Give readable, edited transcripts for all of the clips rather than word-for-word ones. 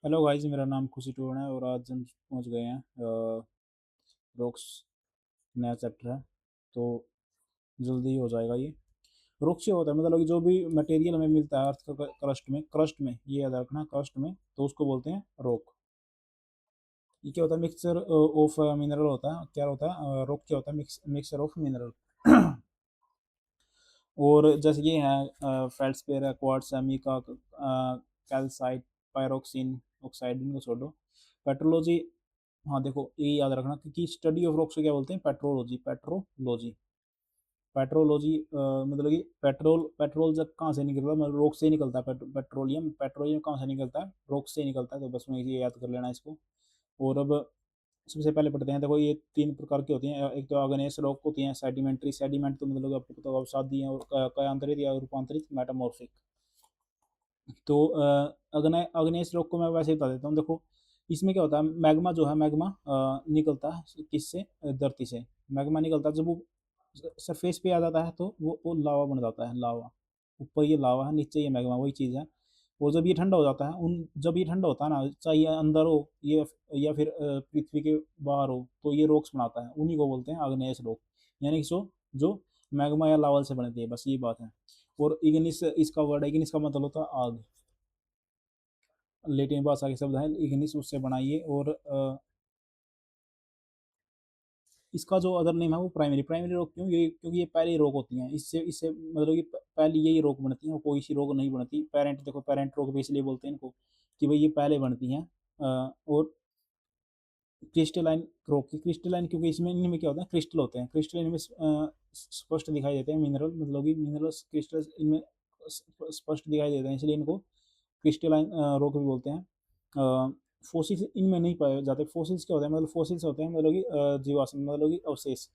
Hello guys, मेरा नाम खुशी टोन है और आज हम पहुंच गए हैं रॉक्स। नया चैप्टर है तो जल्दी ही हो जाएगा ये। रॉक से होता है मतलब कि जो भी मटेरियल हमें मिलता है अर्थ का क्रस्ट में ये याद रखना, क्रस्ट में तो उसको बोलते हैं रॉक। ये क्या होता है? मिक्सचर ऑफ मिनरल होता है। क्या होता है रॉक? क्या होता है? Mixture of mineral. और जैसे ये है फेल्डस्पेयर है, क्वार्ट्ज है, मीका, कैल्साइट, पायरोक्सिन, ऑक्साइड, इनको छोड़ो। पेट्रोलॉजी, हाँ देखो ये याद रखना कि स्टडी ऑफ रॉक्स को क्या बोलते हैं? पेट्रोलॉजी। पेट्रोलॉजी मतलब कि पेट्रोल जब कहाँ से निकलता है? मतलब रॉक से ही निकलता है। पेट्रोलियम कहाँ से निकलता है? रॉक से ही निकलता है। तो बस में ये याद कर लेना इसको। और अब सबसे पहले पढ़ते हैं। देखो ये तीन प्रकार की होती हैं। एक तो अग्नेयस रॉक होती हैं, सेडिमेंट्री। सेडिमेंट तो मतलब आपको पता होगा सादी है, और कयांतरित या रूपांतरित, मेटामॉर्फिक। तो अग्नेयस रॉक को मैं वैसे ही बता देता हूँ। देखो इसमें क्या होता है? मैग्मा जो है, मैग्मा निकलता है किससे? धरती से। मैग्मा निकलता है जब वो सरफेस पे आ जाता है तो वो लावा बन जाता है। लावा, ऊपर ये लावा है, नीचे ये मैग्मा, वही चीज़ है। और जब ये ठंडा हो जाता है, उन जब ये ठंडा होता है ना, चाहे ये अंदर हो ये या फिर पृथ्वी के बाहर हो, तो ये रॉक्स बनाता है। उन्हीं को बोलते हैं आग्नेयस रॉक। यानी कि जो मैग्मा या लावल से बनती है, बस ये बात है। और इग्निस इसका वर्ड है। इग्निस का मतलब होता है आग। लेटिन भाषा के शब्द है इग्निस, उससे बनाइए। और इसका जो अदर नेम है वो प्राइमरी रोग। क्यों? ये क्योंकि ये पहली रोग होती हैं। इससे इससे मतलब कि पहली यही रोग बनती है और कोई सी रोग नहीं बनती। पेरेंट, देखो पेरेंट रोग भी इसलिए बोलते हैं इनको कि भाई ये पहले बनती हैं। और क्रिस्टलाइन रोग की क्रिस्टलाइन, क्योंकि इसमें इनमें क्या होता है? क्रिस्टल होते हैं। क्रिस्टल इनमें स्पष्ट दिखाई देते हैं। मिनरल मतलब कि मिनरल्स क्रिस्टल इनमें स्पष्ट दिखाई देते हैं, इसलिए इनको क्रिस्टलाइन रोग भी बोलते हैं। फोसिल्स इनमें नहीं पाए जाते। फोसिल्स क्या होते हैं? मतलब फोसिल्स होते हैं मतलब कि जीवाश्म, मतलब कि अवशेष।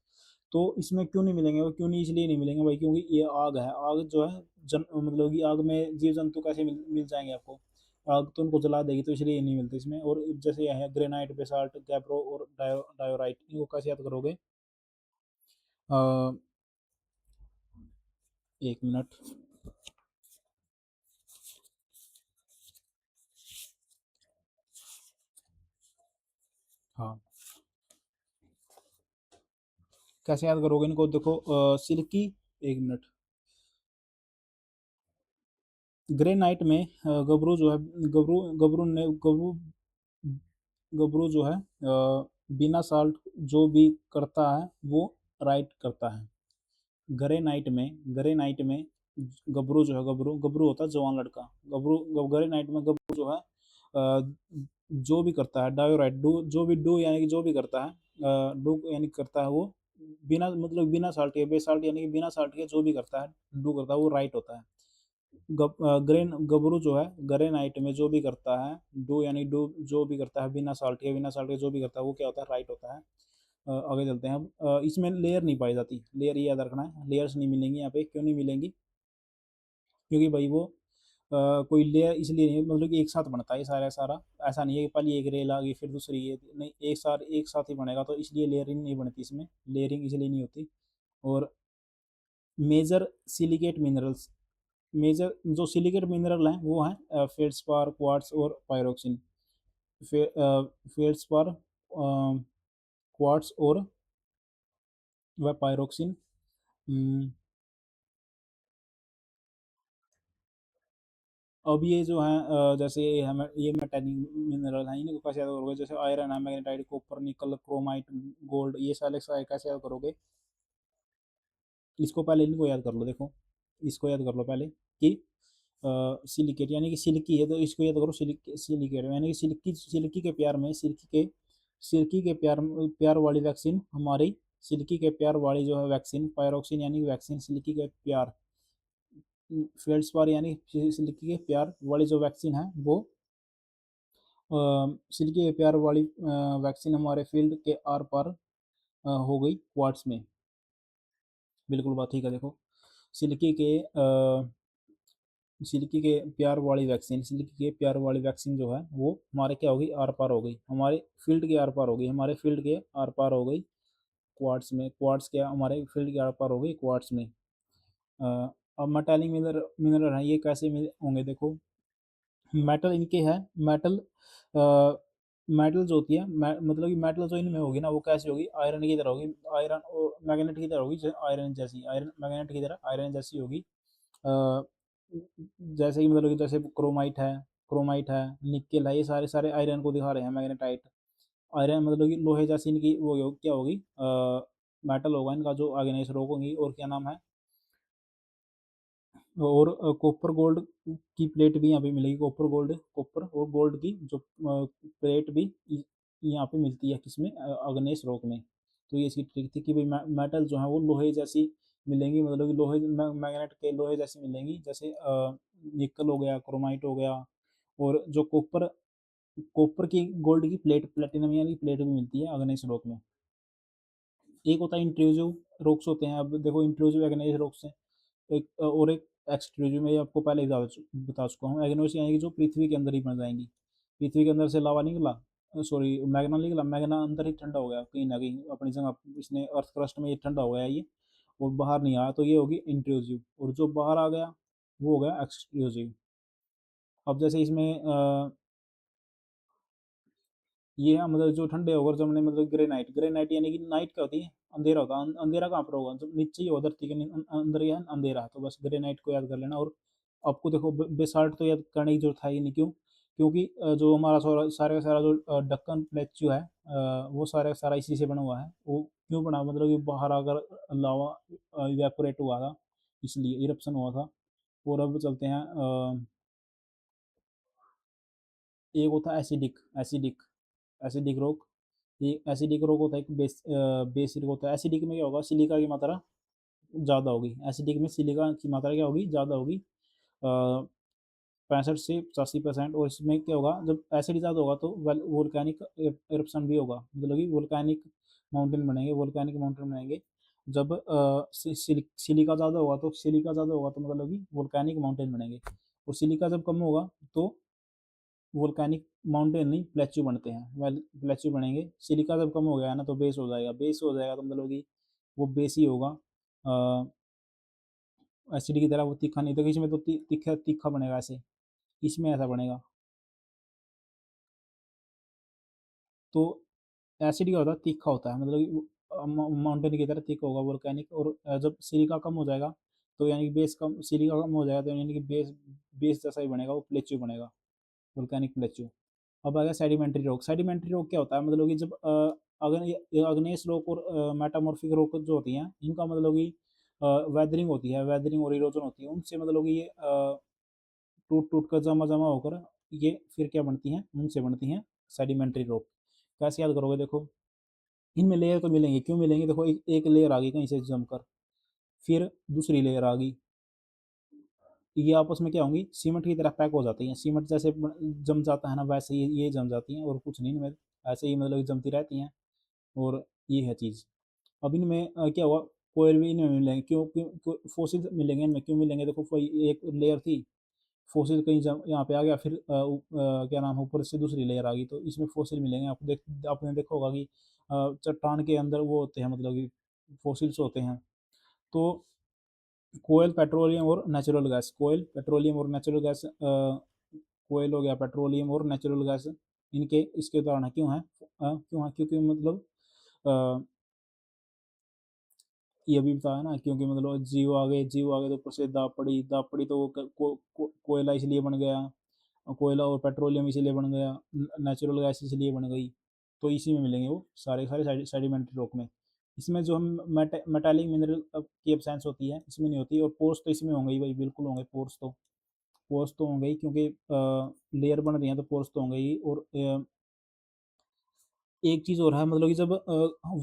तो इसमें क्यों नहीं मिलेंगे? वो क्यों नहीं इसलिए नहीं मिलेंगे भाई, क्योंकि ये आग है। आग जो है मतलब कि आग में जीव जंतु कैसे मिल जाएंगे आपको? आग तो उनको जला देगी, तो इसलिए ये नहीं मिलते इसमें। और जैसे ये है ग्रेनाइट, बेसाल्ट, गैब्रो और डायोराइट, इनको कैसे याद करोगे? अ, एक मिनट। हाँ, कैसे याद करोगे इनको? देखो सिल्की, एक मिनट। ग्रेनाइट में गबरू जो है, गबरू गबरू ने गबरू गबरू जो है बिना साल्ट जो भी करता है वो राइट करता है। ग्रेनाइट में गबरू जो है, गबरू गबरू होता है जवान लड़का। ग्रेनाइट में गबरू जो है जो भी करता है, डायोराइट जो भी डू यानी कि जो भी करता है, डू यानी करता है वो बिना मतलब बिना साल्ट के, बेसाल्ट यानी कि बिना साल्ट के जो भी करता है, डू करता है, वो राइट होता है। गबरू जो है ग्रेनाइट में जो भी करता है, डू यानी डू जो भी करता है बिना साल्ट के जो भी करता है वो क्या होता है? राइट होता है। आगे चलते हैं। अब इसमें लेयर नहीं पाई जाती। लेयर ये याद रखना है, लेयर्स नहीं मिलेंगी यहाँ पे। क्यों नहीं मिलेंगी? क्योंकि भाई वो कोई लेयर इसलिए नहीं, मतलब कि एक साथ बनता है ये सारा सारा। ऐसा नहीं है कि पहले एक रेल आ गई फिर दूसरी ये नहीं, एक साथ ही बनेगा, तो इसलिए लेयरिंग नहीं बनती इसमें। लेयरिंग इसलिए नहीं होती। और मेजर सिलिकेट मिनरल्स, मेजर जो सिलिकेट मिनरल हैं वो हैं फेल्डस्पार, क्वार्ट्स और पायरोक्सिन। फेल्डस्पार, क्वार्ट्स और वह पायरोक्सिन। अब ये जो है जैसे ये हमें ये मेटेलिक मिनरल है, इनको कैसे याद करोगे? जैसे आयरन है, मैग्नेटाइट, कॉपर, निकल, क्रोमाइट, गोल्ड, ये सारे कैसे याद करोगे? इसको पहले इनको याद कर लो। देखो इसको याद कर लो पहले कि सिलिकेट यानी कि सिल्की है, तो इसको याद करो। सिलिकेट यानी कि सिल्की के प्यार में, सिल्की के प्यार वाली वैक्सीन हमारी। सिल्की के प्यार वाली जो है वैक्सीन, पायरोक्सिन यानी कि वैक्सीन सिल्की के प्यार। फेल्ड्सपार यानी सिल्की के प्यार वाली जो वैक्सीन है वो सिल्की के प्यार वाली वैक्सीन हमारे फील्ड के आर पार हो गई क्वार्ट्स में। बिल्कुल बात ठीक है। देखो सिल्की के सिल्की के प्यार वाली वैक्सीन जो है वो हमारे क्या होगी? आर पार हो गई, हमारे फील्ड के आर पार हो गई, हमारे फील्ड के आर पार हो गई क्वार्ट्स में। क्वार्ट्स क्या हमारे फील्ड के आर पार हो गई क्वार्ट्स में। अब मेटालिक मिनरल है, ये कैसे मिल होंगे? देखो मेटल इनके है, मेटल मेटल जो होती है, मतलब कि मेटल जो इनमें होगी ना वो कैसी होगी, आयरन की तरह होगी, आयरन और मैग्नेट की तरह होगी, आयरन जैसी, आयरन मैग्नेट की तरह आयरन जैसी होगी। अ, जैसे कि मतलब कि जैसे क्रोमाइट है, निकेल है, ये सारे सारे आयरन को दिखा रहे हैं, मैग्नेटाइट। आयरन मतलब कि लोहे जैसी इनकी वो क्या होगी, मेटल होगा इनका जो आगे नहीं रोक होंगी। और क्या नाम है, और कॉपर गोल्ड की प्लेट भी यहाँ पे मिलेगी, कॉपर और गोल्ड की जो प्लेट भी यहाँ पे मिलती है, किसमें, अग्नेय रॉक में। तो ये इसकी ट्रिक थी कि भाई मेटल जो है वो लोहे जैसी मिलेंगी, मतलब कि लोहे मैग्नेट के लोहे जैसी मिलेंगी, जैसे निकल हो गया, क्रोमाइट हो गया। और जो कॉपर कॉपर की गोल्ड की प्लेट, प्लेटिनम यानी प्लेट भी मिलती है अग्नेय रॉक में। एक होता है इंट्रूसिव रॉक्स होते हैं, अब देखो इंट्रूसिव एग्नेय रॉक्स हैं, एक और एक एक्सट्रूसिव, मैं आपको पहले ही बता चुका हूँ। एग्नेस यानी कि जो पृथ्वी के अंदर ही बन जाएंगी, पृथ्वी के अंदर से लावा निकला, सॉरी मैग्ना निकला, मैग्ना अंदर ही ठंडा हो गया कहीं ना कहीं अपनी जगह, इसने अर्थ क्रस्ट में ये ठंडा हो गया ये, और बाहर नहीं आया, तो ये होगी इंट्रूसिव। और जो बाहर आ गया वो हो गया एक्सक्लूसिव। अब जैसे इसमें ये है, मतलब जो ठंडे होकर जमने, मतलब ग्रेनाइट, ग्रेनाइट यानी कि नाइट क्या होती है, अंधेरा होता है, अंधेरा कहाँ पर होगा, जब नीचे ही होगा धरती के अंदर ही है अंधेरा, तो बस ग्रेनाइट को याद कर लेना। और आपको देखो बेसाल्ट तो याद करने की जरूरत है ही नहीं, क्यों, क्योंकि जो हमारा सारे का सारा जो डक्कन प्लेट्यू है, वो सारा का सारा इसी से बना हुआ है। वो क्यों बना, मतलब कि बाहर अगर लावा इवेपोरेट हुआ था, इसलिए इरप्शन हुआ था। और अब चलते हैं, एक होता है एसिडिक एसिडिक रॉक। ये एसिडिक रॉक होता है एक बेसिक होता है। एसिडिक में क्या होगा, सिलिका की मात्रा ज़्यादा होगी, एसिडिक में सिलिका की मात्रा क्या होगी, ज़्यादा होगी, 65 से 85%। और इसमें क्या होगा, जब एसिड ज़्यादा होगा तो वोल्केनिक एरप्शन भी होगा, मतलब कि वोल्केनिक माउंटेन बनेंगे। जब सिलिका ज़्यादा होगा तो मतलब कि वोल्केनिक माउंटेन बनेंगे। और सिलिका जब कम होगा तो वोल्केनिक माउंटेन नहीं, प्लेच्यू बनते हैं, वेल प्लेच्यू बनेंगे। सिलिका जब कम हो गया है ना तो बेस हो जाएगा, तो मतलब कि वो बेस ही होगा, एसिड की तरह। वो तीखा नहीं, तो इसमें तो तीखा तीखा बनेगा ऐसे, इसमें ऐसा बनेगा। तो एसिड क्या होता है, तीखा होता है, मतलब कि माउंटेन की तरह तीखा होगा वोल्केनिक। और जब सिलिका कम हो जाएगा तो यानी कि बेस कम, सिलिका कम हो जाएगा तो यानी कि बेस बेस जैसा ही बनेगा, वो प्लेच्यू बनेगा, वोल्केनिक प्लेच्यू। अब आ गया सेडिमेंट्री रॉक। सेडिमेंट्री रॉक क्या होता है, मतलब कि जब अग्नेयस रॉक और मेटामॉर्फिक रॉक जो होती हैं, इनका मतलब कि वेदरिंग होती है, वेदरिंग और इरोजन होती है उनसे, मतलब कि ये टूट टूट कर जमा जमा होकर ये फिर क्या बनती हैं, उनसे बनती हैं सेडिमेंट्री रॉक। कैसे याद करोगे, देखो इनमें लेयर तो मिलेंगे, क्यों मिलेंगे, देखो एक लेयर आ गई कहीं से जमकर, फिर दूसरी लेयर आ गई, ये आपस में क्या होंगी, सीमेंट की तरह पैक हो जाती हैं, सीमेंट जैसे जम जाता है ना, वैसे ही ये जम जाती हैं, और कुछ नहीं इनमें, ऐसे ही मतलब जमती रहती हैं। और ये है चीज़। अब इनमें क्या हुआ, कोयल भी इनमें मिलेंगे, क्यों क्यों फोसिल मिलेंगे इनमें, क्यों मिलेंगे, देखो कोई एक लेयर थी, फोसिल कहीं यहाँ पे आ गया, फिर क्या नाम है, ऊपर से दूसरी लेयर आ गई, तो इसमें फोसिल मिलेंगे। आपने देखा होगा कि चट्टान के अंदर वो होते हैं, मतलब कि फोसिल्स होते हैं। तो कोयल पेट्रोलियम और नेचुरल गैस, कोयल हो गया, पेट्रोलियम और नेचुरल गैस, इनके इसके उदाहरण क्यों है, क्यों है, क्योंकि मतलब अ, ये भी बताया ना, क्योंकि मतलब जीव आ गए तो ऊपर से दाब पड़ी तो वो कोयला इसलिए बन गया, कोयला और पेट्रोलियम इसीलिए बन गया, नेचुरल गैस इसलिए बन गई। तो इसी में मिलेंगे वो सारे सारे सेडिमेंट्री रॉक में। इसमें जो हम मेटालिक मिनरल की एब्सेंस होती है, इसमें नहीं होती। और पोर्स तो इसमें होंगे ही भाई, बिल्कुल होंगे, पोर्स तो होंगे ही, क्योंकि लेयर बन रही है तो पोर्स तो होंगे ही। और एक चीज़ और है, मतलब कि जब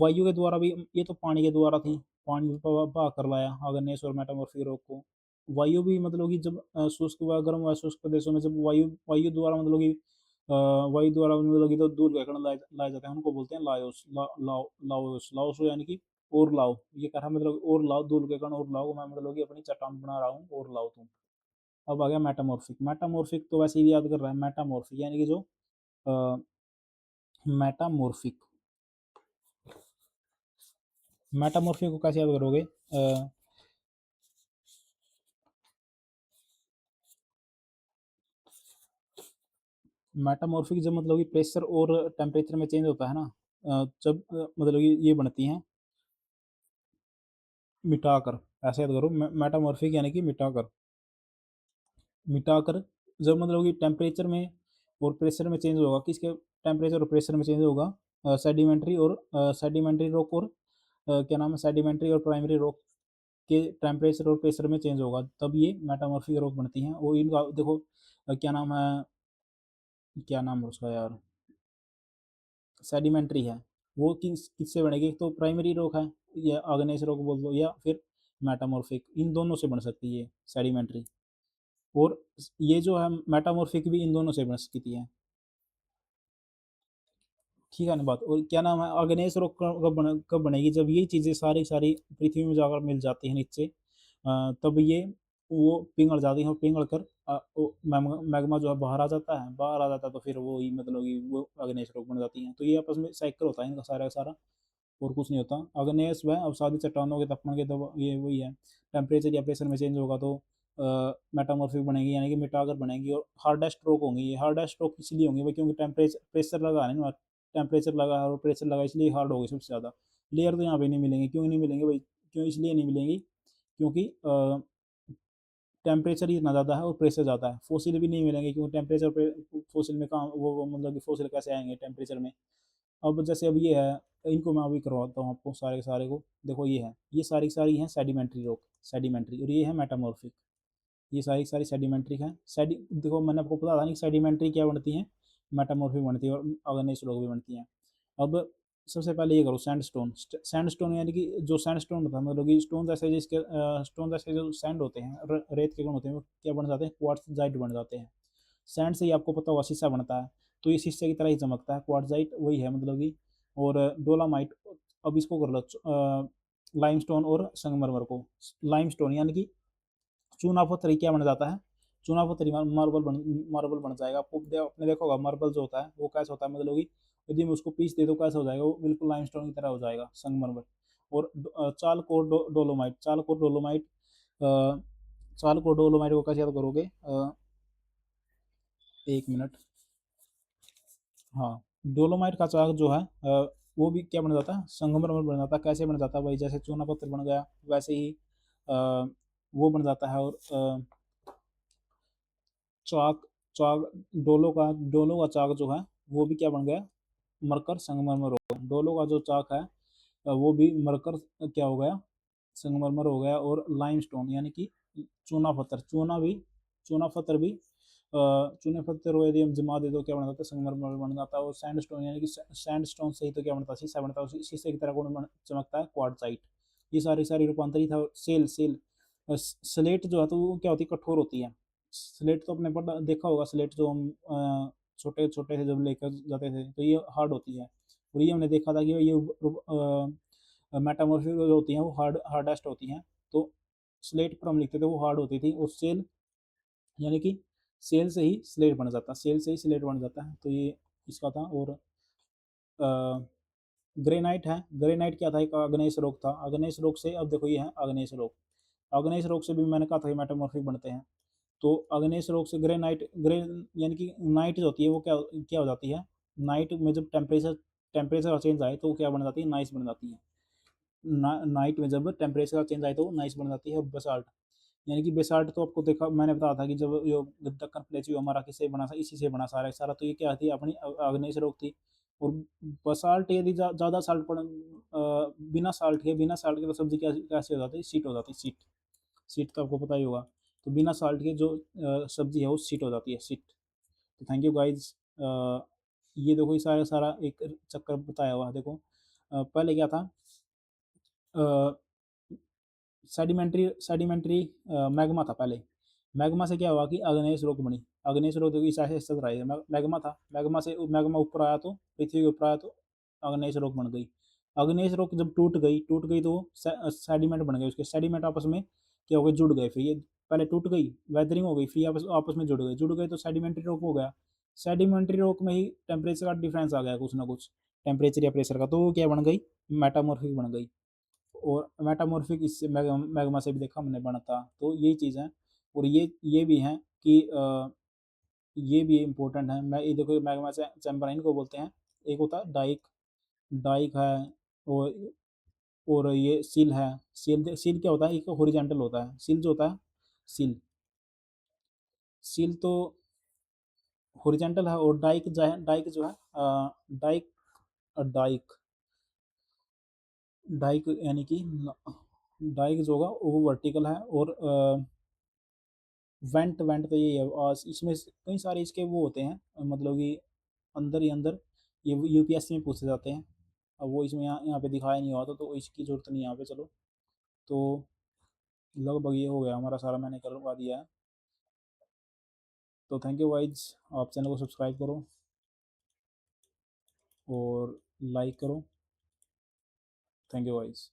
वायु के द्वारा भी, ये तो पानी के द्वारा थी, पानी में बहा कर लाया अग्नेस और मेटामॉर्फिक रॉक को। वायु भी मतलब कि जब शुष्क व गर्म व शुष्क प्रदेशों में जब वायु वायु द्वारा मतलब कि वायु द्वारा मतलब कि तो दूर के कण लाए जाते हैं, उनको बोलते हैं लायोस, लाओस, लाओस यानी कि और लाओ, ये कह रहा मतलब और लाओ, दूर के कण और लाओ, मैं मतलब कि अपनी चट्टान बना रहा हूँ और लाओ तुम। अब आ गया मेटामॉर्फिक। मेटामॉर्फिक तो वैसे ही याद कर रहा है, मेटामॉर्फिक यानी कि जो मेटामॉर्फिक, मेटामॉर्फिक को कैसे याद करोगे, मेटामॉर्फिक जब मतलब कि प्रेशर और टेम्परेचर में चेंज होता है ना, जब मतलब कि ये बनती हैं मिटाकर, ऐसे याद करो, मेटामॉर्फिक यानी कि मिटाकर, मिटाकर जब मतलब कि टेम्परेचर में और प्रेशर में चेंज होगा, किसके टेम्परेचर और प्रेशर में चेंज होगा, सेडिमेंट्री और सेडिमेंट्री रॉक और क्या नाम है, सेडिमेंट्री और प्राइमरी रॉक के टेम्परेचर और प्रेशर में चेंज होगा, तब ये मेटामॉर्फिक रॉक बनती हैं। और इनका देखो क्या नाम है, क्या नाम है उसका यार, सेडिमेंट्री है, वो किससे बनेगी, एक तो प्राइमरी रॉक है या ऑर्गेनाइज रॉक बोल दो, या फिर मेटामॉर्फिक, इन दोनों से बन सकती है सेडिमेंट्री। और ये जो है मेटामॉर्फिक भी इन दोनों से बन सकती है। ठीक है ना बात। और क्या नाम है, ऑर्गेनाइज रॉक कब बनेगी, जब ये चीज़ें सारी सारी पृथ्वी में जाकर मिल जाती हैं नीचे, तब ये वो पिघल जाती हैं, और पिघल कर मैग्मा जो है बाहर आ जाता है, बाहर आ जाता है तो फिर वो ही मतलब कि वो ऑर्गेनाइज रॉक बन जाती हैं। तो ये आपस में साइकिल होता है इनका सारा का सारा, और कुछ नहीं होता। अग्नेयस वह अवसादी चट्टानों के तापमान के दबाव, ये वही है, टेम्परेचर या प्रेशर में चेंज होगा तो मेटामॉर्फिक बनेगी, यानी कि मिटाकर बनेगी। और हार्डेस्ट रॉक होंगी, ये हार्डेस्ट रॉक इसलिए होंगी भाई क्योंकि टेम्परेचर प्रेशर लगा है ना, टेम्परेचर लगा है और प्रेशर लगा, इसलिए हार्ड होगी सबसे ज़्यादा। लेयर तो यहाँ पे नहीं मिलेंगे, क्यों नहीं मिलेंगे भाई, क्यों इसलिए नहीं मिलेंगी, क्योंकि टेम्परेचर ही इतना ज़्यादा है और प्रेशर ज़्यादा है। फोसिल भी नहीं मिलेंगे क्योंकि टेम्परेचर फोसिल में कहाँ वो मतलब कि फोसिल कैसे आएंगे टेम्परेचर में। अब जैसे अब ये है, इनको मैं अभी करवाता हूँ आपको सारे के सारे को। देखो ये है, ये सारी की सारी हैं सेडिमेंट्री रॉक, सेडिमेंट्री, और ये है मेटामॉर्फिक, ये सारी की सारी सेडिमेंट्री हैं। सेडि देखो मैंने आपको बताया था नहीं, सेडिमेंट्री क्या बनती है, मेटामॉर्फिक बनती है, और ऑर्गेनाइज रॉक भी बनती हैं। अब सबसे पहले ये करो, सैंडस्टोन, सैंडस्टोन यानी कि जो सैंडस्टोन होता है मतलब कि स्टोन जैसे जिसके स्टोन जैसे जो सैंड होते हैं, रेत के कण होते हैं, वो क्या बन जाते हैं, क्वार्ट्जाइट बन जाते हैं। सैंड से ही आपको पता होगा शीशा बनता है, तो ये शीशे की तरह ही चमकता है, क्वार्ट्जाइट वही है मतलब कि। और डोलामाइट, अब इसको कर लो लाइमस्टोन और संगमरमर को। लाइमस्टोन यानी कि चूना पत्थर क्या बन जाता है, चूना पत्थर मार्बल बन जाएगा। आपने देखा होगा मार्बल जो होता है वो कैसा होता है, मतलब कि यदि मैं उसको पीस दे तो कैसा हो जाएगा, वो बिल्कुल लाइमस्टोन की तरह हो जाएगा, संगमरमर। और चालकोर डोलोमाइट, चालकोर डोलोमाइट, चालकोर डोलोमाइट को कैसे याद करोगे, 1 मिनट। हाँ, डोलोमाइट का चाक जो है वो भी क्या बन जाता है, संगमरमर बन जाता है। कैसे बन जाता है भाई, जैसे चूना पत्थर बन गया वैसे ही वो बन जाता है। और चाक, चाक डोलो का चाक जो है वो भी क्या बन गया, मरकर संगमरमर हो गया। डोलो का जो चाक है वो भी मरकर क्या हो गया, संगमरमर हो गया। और लाइमस्टोन यानी कि चूना पत्थर, चूना पत्थर भी चूने पत्थर को यदि हम जमा दे तो क्या बन जाता है, संगमरमर बन जाता है। और सैंडस्टोन यानी कि सैंडस्टोन से ही तो क्या बनता है, शीशा बनता है, शीशे की तरह कौन चमकता है, क्वार्टजाइट। ये सारी सारी रूपांतरित है। सेल सेल स्लेट जो है तो वो क्या होती है, कठोर होती है। स्लेट तो अपने पढ़ा देखा होगा, स्लेट जो हम छोटे छोटे से जब लेकर जाते थे तो ये हार्ड होती है। और ये हमने देखा था कि ये मेटामॉर्फिक जो होती हैं वो हार्डेस्ट होती हैं। तो स्लेट पर हम लिखते थे वो हार्ड होती थी। और सेल यानी कि सेल से ही स्लेट बन जाता, सेल से ही स्लेट बन जाता है। तो ये इसका था। और ग्रेनाइट है, ग्रेनाइट क्या था, एक अग्नेय रोक था, अग्नेय रोक से अब देखो ये है अग्नेय रोक, अग्नेय रोक से भी मैंने कहा था कि मेटामॉर्फिक बनते हैं। तो अग्नेय रोक से ग्रेनाइट, ग्रे यानी कि नाइट जो होती है वो क्या क्या हो जाती है, नाइट में जब टेम्परेचर चेंज आए तो वो क्या बन जाती है, नाइस बन जाती है। नाइट में जब टेम्परेचर चेंज आए तो नाइस बन जाती है। बसाल्ट यानी कि बेसाल्ट तो आपको देखा मैंने बताया था कि जब यो दक्कन प्लेटू हमारा किससे बना, इसी से बना सारा सारा, तो ये क्या थी, अपनी आग्नेय से रोक थी। और बसाल्ट यदि ज़्यादा साल्ट बिना साल्ट के, तो सब्जी कैसे हो जाती है, सीट हो जाती है, सीट, सीट तो आपको पता ही होगा। तो बिना साल्ट के जो सब्जी है वो सीट हो जाती है, सीट। तो थैंक यू गाइज। ये देखो ये सारा सारा एक चक्कर बताया हुआ है। देखो पहले क्या था, सेडिमेंट्री सेडिमेंट्री मैग्मा था पहले। मैग्मा से क्या हुआ कि अग्नेय रोक बनी, अग्नेय रोक देखो इस ऐसे चल रहा है, मैग्मा था, मैग्मा से मैग्मा ऊपर आया तो पृथ्वी के ऊपर आया तो अग्नेय रोक बन गई। अग्नेय रोक जब टूट गई तो सेडिमेंट बन गए, उसके सेडिमेंट आपस में क्या हो गए, जुड़ गए। फिर ये पहले टूट गई, वेदरिंग हो गई, फिर आपस में जुड़ गए तो सेडिमेंट्री रॉक हो गया। सेडिमेंट्री रॉक में ही टेम्परेचर का डिफरेंस आ गया कुछ ना कुछ, टेम्परेचर या प्रेशर का, तो वो क्या बन गई, मेटामॉर्फिक बन गई। और मेटामॉर्फिक इससे मैग्मा से भी देखा हमने बना था। तो यही चीज़ है। और ये भी है कि ये भी इम्पोर्टेंट है। मैं ये देखो मैग्मा चैम्बराइन को बोलते हैं। एक होता है डाइक, डाइक है। और ये सील है। सील क्या होता है, एक हॉरिजॉन्टल होता है सील जो होता है। सील सील तो हॉरिजॉन्टल है। और डाइक जो है, डाइक जो है डाइक, डाइक डाइक यानी कि डाइक जो होगा वो वर्टिकल है। और वेंट वेंट तो ये है इसमें कई सारे इसके वो होते हैं, मतलब कि अंदर ही अंदर ये यूपीएससी में पूछे जाते हैं। अब वो इसमें यहाँ पे दिखाया नहीं हुआ तो इसकी ज़रूरत नहीं है यहाँ पे। चलो, तो लगभग ये हो गया हमारा सारा, मैंने करवा दिया है। तो थैंक यू गाइज, आप चैनल को सब्सक्राइब करो और लाइक करो। Thank you guys.